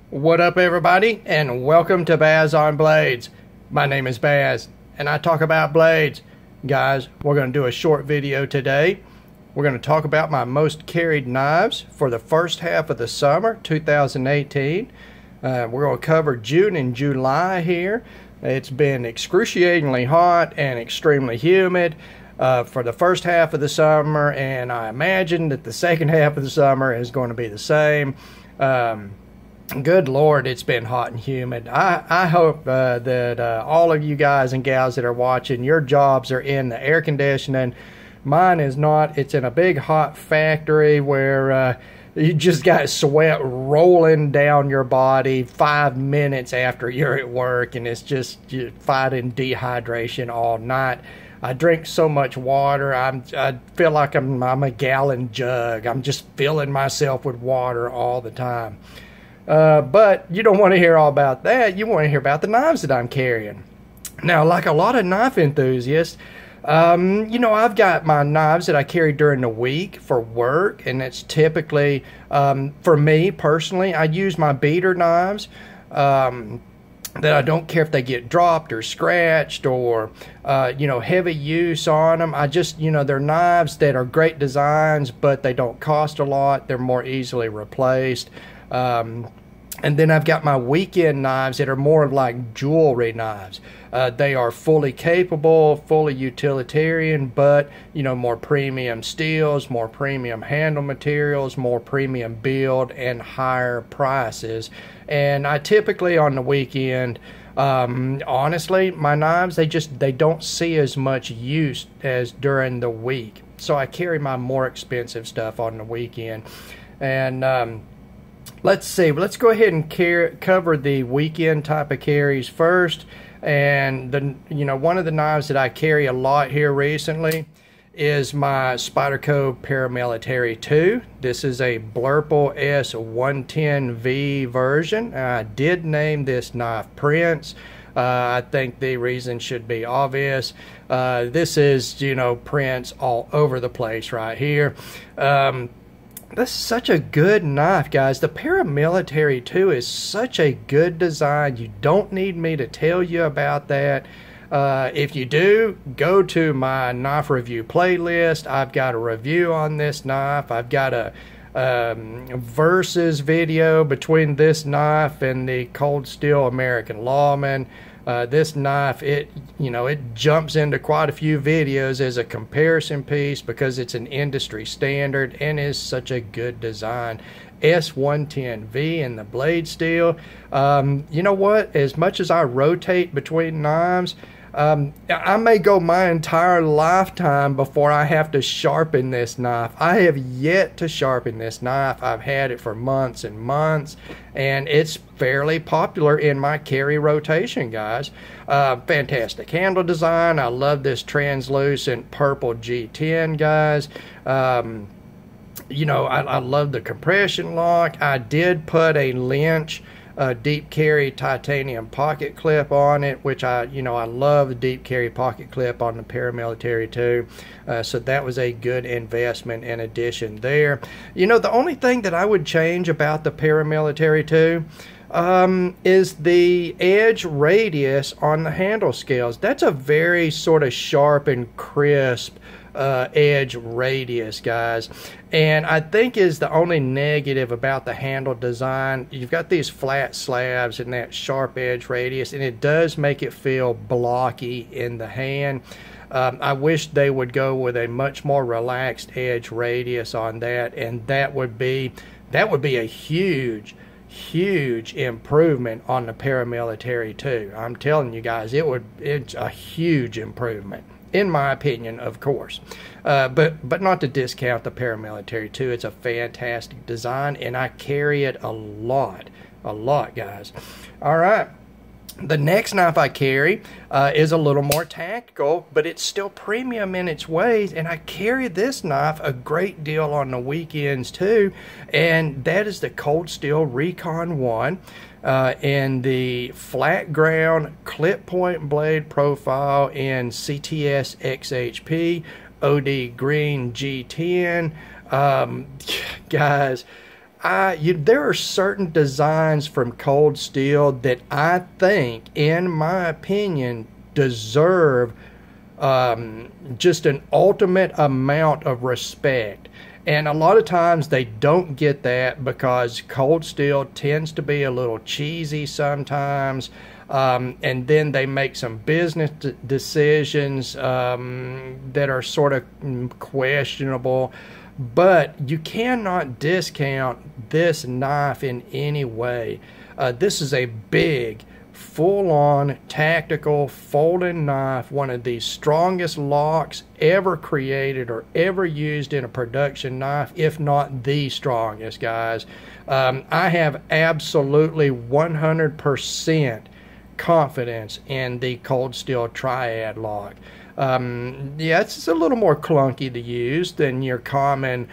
What up, everybody, and welcome to Baz on Blades. My name is Baz, and I talk about blades. Guys, we're going to do a short video today. We're going to talk about my most carried knives for the first half of the summer 2018. We're going to cover June and July here. It's been excruciatingly hot and extremely humid for the first half of the summer, and I imagine that the second half of the summer is going to be the same. Good Lord, it's been hot and humid. I hope that all of you guys and gals that are watching, your jobs are in the air conditioning. Mine is not. It's in a big hot factory where you just got sweat rolling down your body 5 minutes after you're at work, and it's just you're fighting dehydration all night. I drink so much water. I feel like I'm a gallon jug. I'm just filling myself with water all the time. But you don't want to hear all about that. You want to hear about the knives that I'm carrying. Now, like a lot of knife enthusiasts, I've got my knives that I carry during the week for work, and it's typically, for me personally, I use my beater knives that I don't care if they get dropped or scratched or, heavy use on them. I just, they're knives that are great designs, but they don't cost a lot. They're more easily replaced. And then I've got my weekend knives that are more like jewelry knives. They are fully capable, fully utilitarian, but, more premium steels, more premium handle materials, more premium build, and higher prices. And I typically on the weekend, honestly, my knives, they don't see as much use as during the week. So I carry my more expensive stuff on the weekend. And, let's see. Let's go ahead and cover the weekend type of carries first. And one of the knives that I carry a lot here recently is my Spyderco Paramilitary 2. This is a Blurple S110V version. I did name this knife Prince. I think the reason should be obvious. This is, Prince all over the place right here. This is such a good knife, guys. The Paramilitary 2 is such a good design. You don't need me to tell you about that. If you do, go to my knife review playlist. I've got a review on this knife. I've got a versus video between this knife and the Cold Steel American Lawman. This knife, it jumps into quite a few videos as a comparison piece because it's an industry standard and is such a good design. S110V in the blade steel. You know what? As much as I rotate between knives, I may go my entire lifetime before I have to sharpen this knife. I have yet to sharpen this knife. I've had it for months and months, and it's fairly popular in my carry rotation, guys. Fantastic handle design. I love this translucent purple G10, guys. I love the compression lock. I did put a Lynch deep carry titanium pocket clip on it, which I love the deep carry pocket clip on the Paramilitary 2. So that was a good investment and addition there. The only thing that I would change about the Paramilitary 2 is the edge radius on the handle scales. That's a very sort of sharp and crisp edge radius, guys, and I think is the only negative about the handle design. You've got these flat slabs and that sharp edge radius, and it does make it feel blocky in the hand. I wish they would go with a much more relaxed edge radius on that, and that would be a huge improvement on the Paramilitary 2. I'm telling you guys, it's a huge improvement. In my opinion, of course. But not to discount the Paramilitary 2. It's a fantastic design, and I carry it a lot, guys. All right. The next knife I carry is a little more tactical, but it's still premium in its ways, and I carry this knife a great deal on the weekends too, and that is the Cold Steel Recon 1. And the flat ground clip point blade profile in CTS XHP OD Green G10. Guys, there are certain designs from Cold Steel that I think, in my opinion, deserve just an ultimate amount of respect. And a lot of times they don't get that because Cold Steel tends to be a little cheesy sometimes. And then they make some business decisions that are sort of questionable. But you cannot discount this knife in any way. This is a big, full-on tactical folding knife, one of the strongest locks ever created or ever used in a production knife, if not the strongest, guys. I have absolutely 100% confidence in the Cold Steel Triad lock. Yeah, it's a little more clunky to use than your common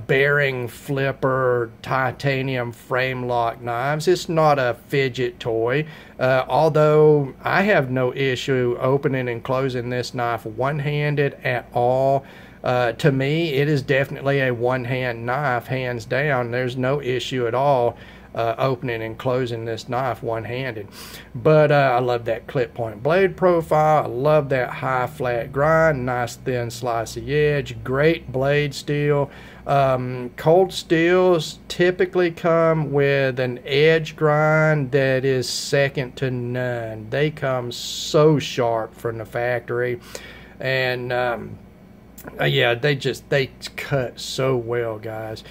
bearing flipper titanium frame lock knives. It's not a fidget toy, although I have no issue opening and closing this knife one-handed at all. To me, it is definitely a one-hand knife, hands down. There's no issue at all opening and closing this knife one-handed. But I love that clip point blade profile. I love that high flat grind, nice thin slicey edge, great blade steel. Cold Steels typically come with an edge grind that is second to none. They come so sharp from the factory, and yeah, they cut so well, guys.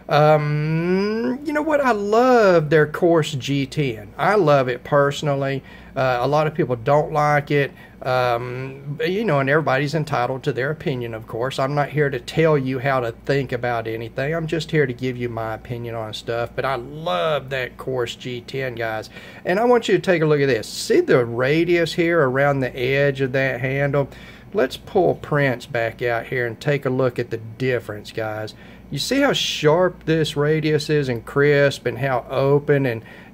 You know what? I love their Course G10. I love it personally. A lot of people don't like it. You know, and everybody's entitled to their opinion, of course. I'm not here to tell you how to think about anything. I'm just here to give you my opinion on stuff. But I love that Course G10, guys. And I want you to take a look at this. See the radius here around the edge of that handle? Let's pull Prince back out here and take a look at the difference, guys. You see how sharp this radius is and crisp, and how open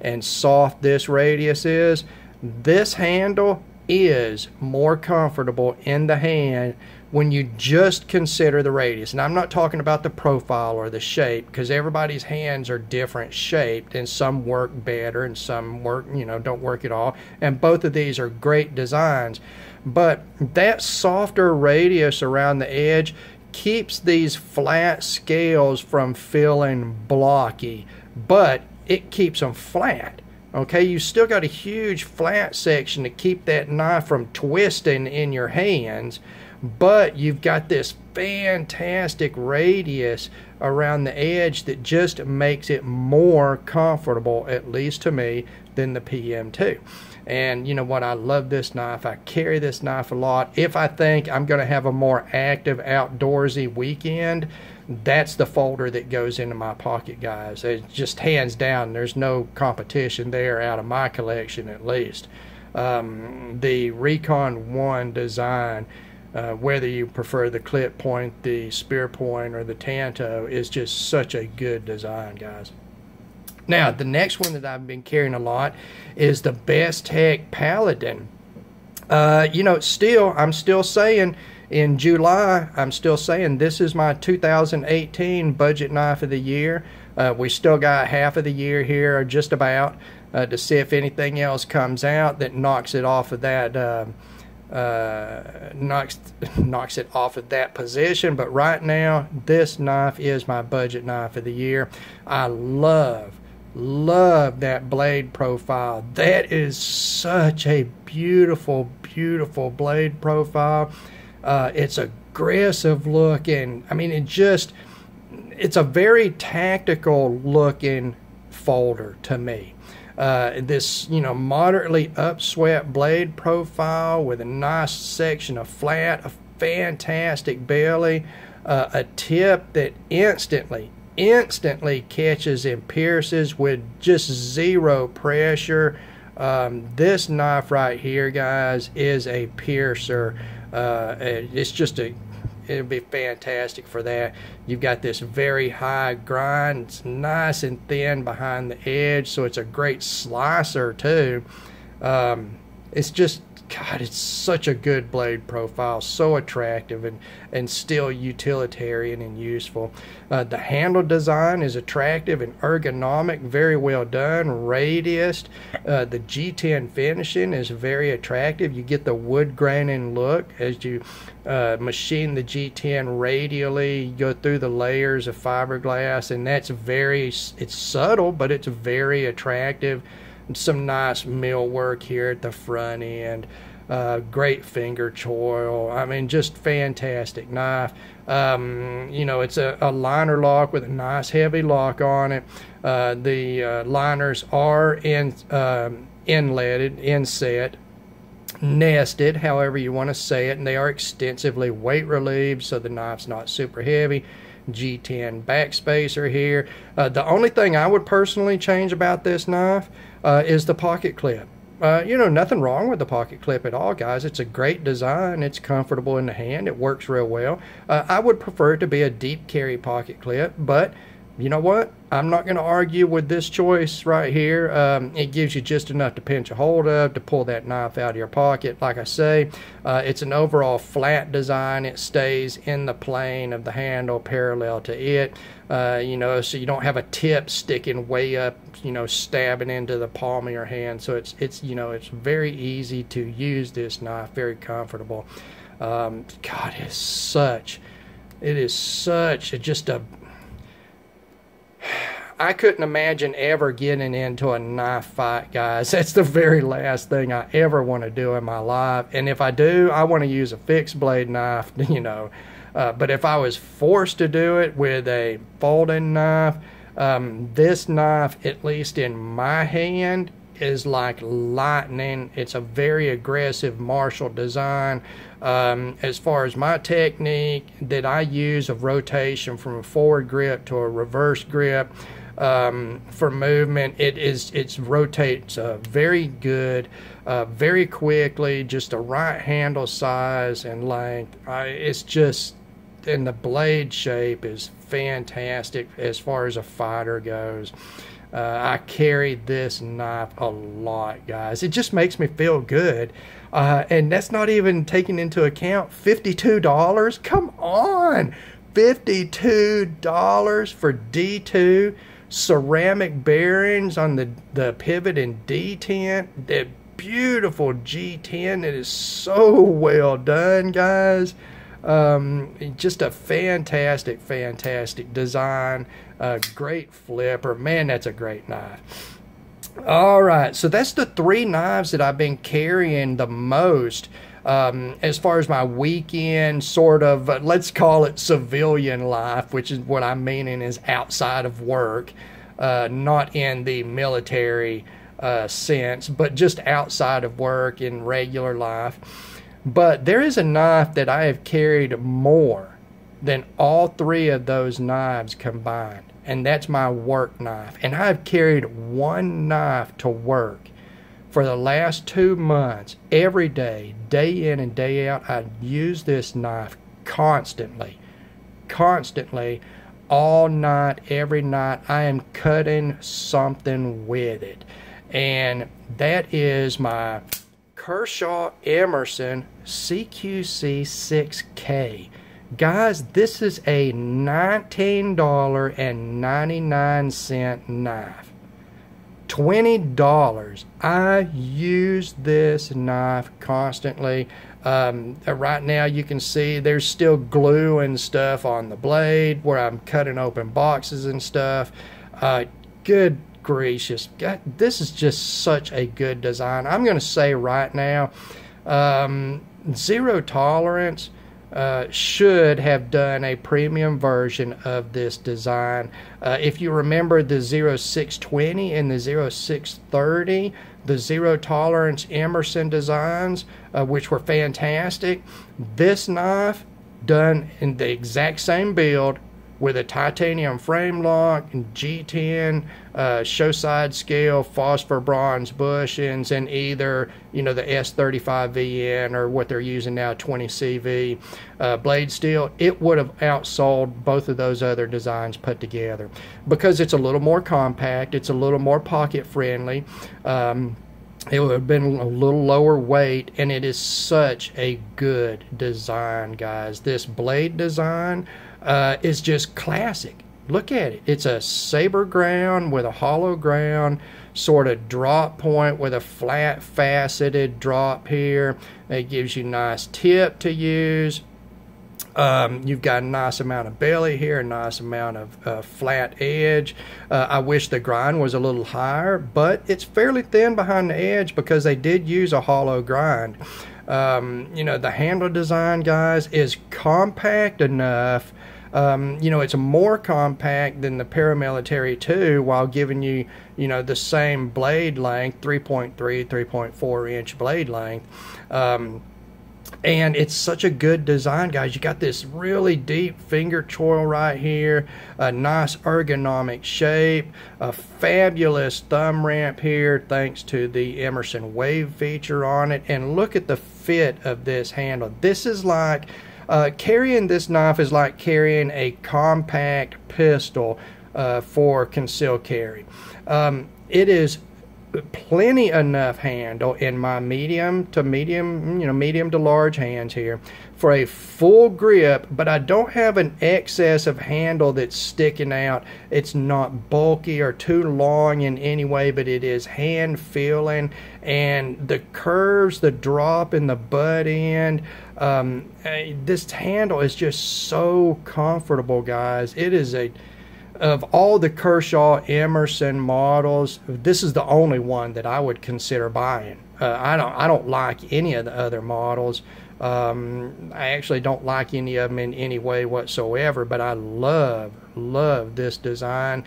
and soft this radius is? This handle is more comfortable in the hand when you just consider the radius. And I'm not talking about the profile or the shape, because everybody's hands are different shaped, and some work better and some work, you know, don't work at all. And both of these are great designs. But that softer radius around the edge keeps these flat scales from feeling blocky, but it keeps them flat. Okay, you still got a huge flat section to keep that knife from twisting in your hands, but you've got this fantastic radius around the edge that just makes it more comfortable, at least to me, than the PM2. And you know what? I love this knife. I carry this knife a lot. If I think I'm going to have a more active outdoorsy weekend, that's the folder that goes into my pocket, guys. It's just hands down. There's no competition there out of my collection, at least. The Recon One design, whether you prefer the clip point, the spear point, or the Tanto, is just such a good design, guys. Now, the next one that I've been carrying a lot is the Bestech Paladin. You know, I'm still saying, in July, I'm still saying this is my 2018 budget knife of the year. We still got half of the year here, just about, to see if anything else comes out that knocks it off of that knocks it off of that position. But right now, this knife is my budget knife of the year. I love that blade profile. That is such a beautiful blade profile. It's aggressive looking. I mean, it's a very tactical looking folder to me. This, you know, moderately upswept blade profile with a nice section of flat, a fantastic belly, a tip that instantly catches and pierces with just zero pressure. This knife right here, guys, is a piercer. It's just it'll be fantastic for that. You've got this very high grind. It's nice and thin behind the edge, so it's a great slicer too. It's just, God, it's such a good blade profile, so attractive and still utilitarian and useful. The handle design is attractive and ergonomic, very well done, radiused. The G10 finishing is very attractive. You get the wood graining look as you machine the G10 radially. You go through the layers of fiberglass, and that's it's subtle, but it's very attractive. Some nice mill work here at the front end. Great finger choil. I mean, just fantastic knife. You know, it's a liner lock with a nice heavy lock on it. The liners are inletted, inset, nested, however you want to say it, and they are extensively weight relieved, so the knife's not super heavy. G10 backspacer here. The only thing I would personally change about this knife is the pocket clip. You know, nothing wrong with the pocket clip at all, guys. It's a great design. It's comfortable in the hand. It works real well. I would prefer it to be a deep carry pocket clip, but you know what? I'm not going to argue with this choice right here. It gives you just enough to pinch a hold of to pull that knife out of your pocket. Like I say, it's an overall flat design. It stays in the plane of the handle parallel to it. You know, so you don't have a tip sticking way up, you know, stabbing into the palm of your hand. So it's you know, it's very easy to use this knife, very comfortable. God, it is such just a, I couldn't imagine ever getting into a knife fight, guys. That's the very last thing I ever want to do in my life. And if I do, I want to use a fixed blade knife, you know. But if I was forced to do it with a folding knife, this knife, at least in my hand, is like lightning. It's a very aggressive martial design. As far as my technique that I use of rotation from a forward grip to a reverse grip, for movement, it rotates very good, very quickly, just a right handle size and length. It's just, and the blade shape is fantastic as far as a fighter goes. I carry this knife a lot, guys. It just makes me feel good. And that's not even taking into account $52. Come on, $52 for D2 ceramic bearings on the pivot and detent. That beautiful G10. It is so well done, guys. Just a fantastic design. Great flipper. Man, that's a great knife. All right, so that's the 3 knives that I've been carrying the most as far as my weekend sort of, let's call it civilian life, which is what I'm meaning is outside of work, not in the military sense, but just outside of work in regular life. But there is a knife that I have carried more than all 3 of those knives combined, and that's my work knife. And I've carried one knife to work for the last 2 months, every day, day in and day out. I use this knife constantly, all night, every night. I am cutting something with it, and that is my Kershaw Emerson CQC 6K. Guys, this is a $19.99 knife. $20. I use this knife constantly. Right now you can see there's still glue and stuff on the blade where I'm cutting open boxes and stuff. Good gracious, God, this is just such a good design. I'm going to say right now, Zero Tolerance should have done a premium version of this design. If you remember the 0620 and the 0630, the Zero Tolerance Emerson designs, which were fantastic, this knife done in the exact same build with a titanium frame lock and G10 show side scale phosphor bronze bushings, and either, you know, the S35VN or what they're using now, 20CV blade steel, it would have outsold both of those other designs put together because it's a little more compact, it's a little more pocket friendly. it would have been a little lower weight, and it is such a good design, guys. This blade design is just classic. Look at it. It's a saber ground with a hollow ground, sort of drop point with a flat faceted drop here. It gives you a nice tip to use. You've got a nice amount of belly here, a nice amount of flat edge. I wish the grind was a little higher, but it's fairly thin behind the edge because they did use a hollow grind. You know, the handle design, guys, is compact enough. You know, it's more compact than the Paramilitary 2 while giving you, you know, the same blade length, 3.3, 3.4 inch blade length. And it's such a good design, guys. You got this really deep finger choil right here, a nice ergonomic shape, a fabulous thumb ramp here thanks to the Emerson Wave feature on it. And look at the fit of this handle. This is like carrying this knife is like carrying a compact pistol for concealed carry. It is plenty enough handle in my medium to medium, you know, medium to large hands here for a full grip, but I don't have an excess of handle that's sticking out. It's not bulky or too long in any way, but it is hand feeling, and the curves, the drop in the butt end, this handle is just so comfortable, guys. It is of all the Kershaw Emerson models, this is the only one that I would consider buying. I don't like any of the other models. I actually don't like any of them in any way whatsoever, but I love this design.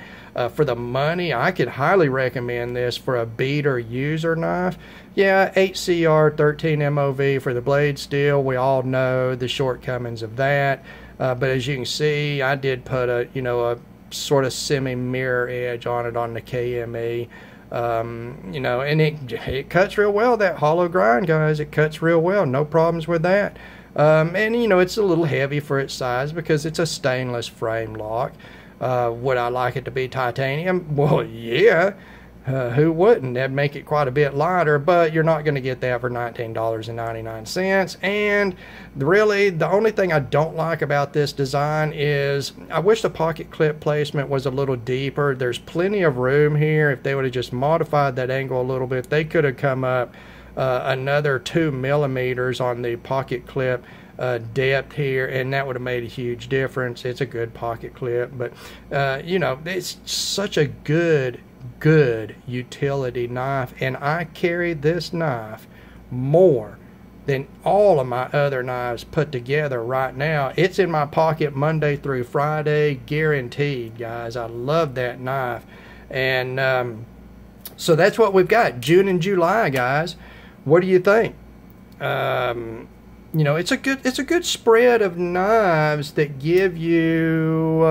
For the money, I could highly recommend this for a beater user knife. Yeah, HCR 13 MOV for the blade steel. We all know the shortcomings of that. But as you can see, I did put a sort of semi-mirror edge on it on the KME. You know, and it cuts real well, that hollow grind, guys. It cuts real well, no problems with that. And you know, it's a little heavy for its size because it's a stainless frame lock. Would I like it to be titanium? Well, yeah. Who wouldn't? That'd make it quite a bit lighter, but you're not going to get that for $19.99. And really, the only thing I don't like about this design is I wish the pocket clip placement was a little deeper. There's plenty of room here. If they would have just modified that angle a little bit, they could have come up another 2 millimeters on the pocket clip depth here, and that would have made a huge difference. It's a good pocket clip, but you know, it's such a good utility knife, and I carry this knife more than all of my other knives put together right now. It's in my pocket Monday through Friday, guaranteed, guys. I love that knife. And so that's what we've got, June and July, guys. What do you think? You know, it's a good spread of knives that give you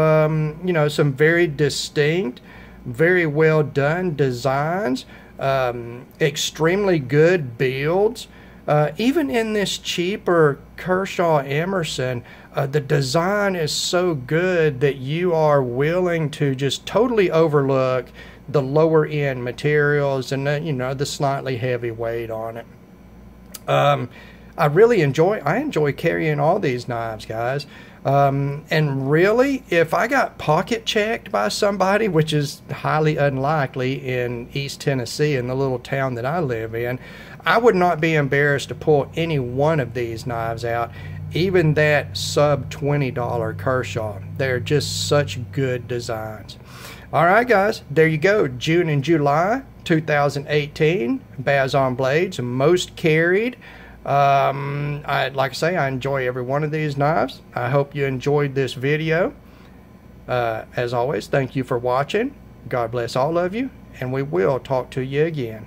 you know, some very distinct, very well done designs, extremely good builds. Even in this cheaper Kershaw Emerson, the design is so good that you are willing to just totally overlook the lower end materials and you know, the slightly heavy weight on it. I enjoy carrying all these knives, guys. And really, if I got pocket checked by somebody, which is highly unlikely in East Tennessee, in the little town that I live in, I would not be embarrassed to pull any one of these knives out, even that sub $20 Kershaw. They're just such good designs. All right, guys, there you go. June and July 2018, Baz on Blades, most carried. Like I say, I enjoy every one of these knives. I hope you enjoyed this video. As always, thank you for watching. God bless all of you, and we will talk to you again.